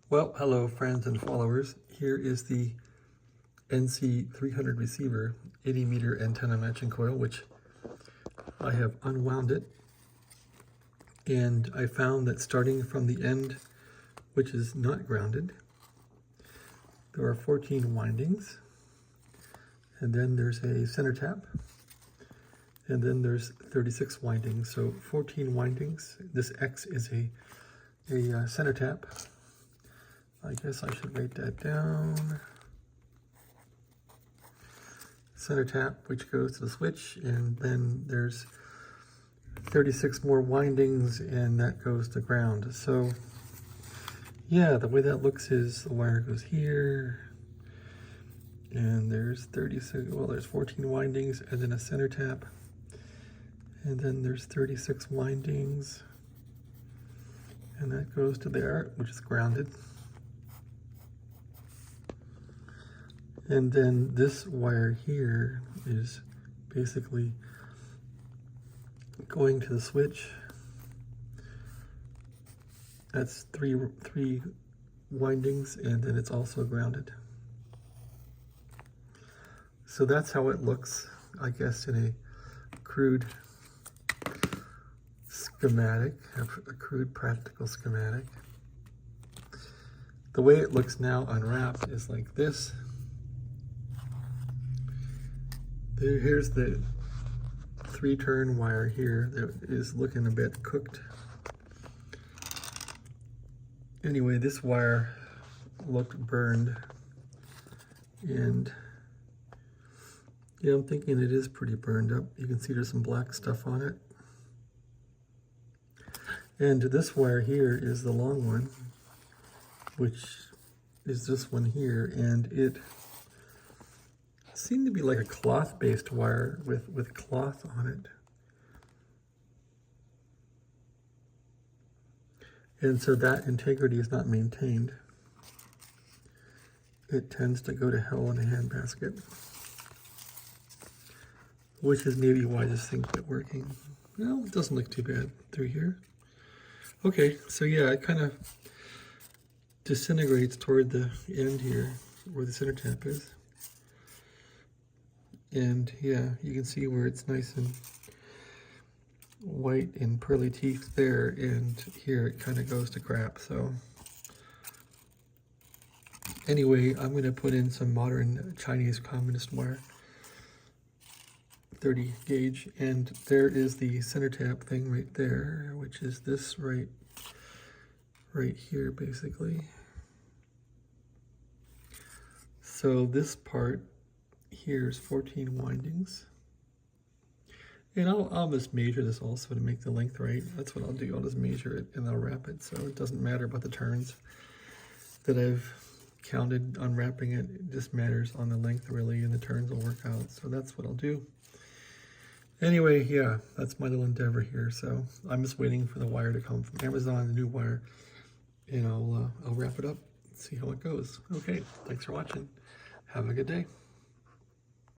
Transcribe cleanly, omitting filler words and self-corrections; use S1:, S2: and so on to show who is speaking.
S1: Well, hello friends and followers. Here is the NC300 receiver 80 meter antenna matching coil, which I have unwound it. And I found that starting from the end, which is not grounded, there are 14 windings. And then there's a center tap. And then there's 36 windings. So 14 windings. This X is a center tap. I guess I should write that down. Center tap, which goes to the switch, and then there's 36 more windings, and that goes to ground. So yeah, the way that looks is the wire goes here, and there's 14 windings, and then a center tap, and then there's 36 windings, and that goes to there, which is grounded. And then this wire here is basically going to the switch. That's three windings, and then it's also grounded. So that's how it looks, I guess, in a crude schematic, a crude practical schematic. The way it looks now unwrapped is like this. Here's the 3-turn wire here that is looking a bit cooked. Anyway, this wire looked burned, and yeah, I'm thinking it is pretty burned up. You can see there's some black stuff on it. And this wire here is the long one, which is this one here, and it seemed to be like a cloth-based wire with cloth on it. And so that integrity is not maintained. It tends to go to hell in a handbasket, which is maybe why this thing quit working. Well, it doesn't look too bad through here. Okay, so yeah, it kind of disintegrates toward the end here where the center tap is. And yeah, you can see where it's nice and white and pearly teeth there, and here it kind of goes to crap. So anyway, I'm going to put in some modern Chinese communist wire, 30 gauge, and there is the center tap thing right there, which is this right here basically. So this part here's 14 windings, and I'll just measure this also to make the length right. That's what I'll do. I'll just measure it and I'll wrap it, so it doesn't matter about the turns that I've counted unwrapping it. It just matters on the length really, and the turns will work out. So that's what I'll do. Anyway, yeah, that's my little endeavor here. So I'm just waiting for the wire to come from Amazon, the new wire, and I'll wrap it up, see how it goes. Okay, thanks for watching. Have a good day.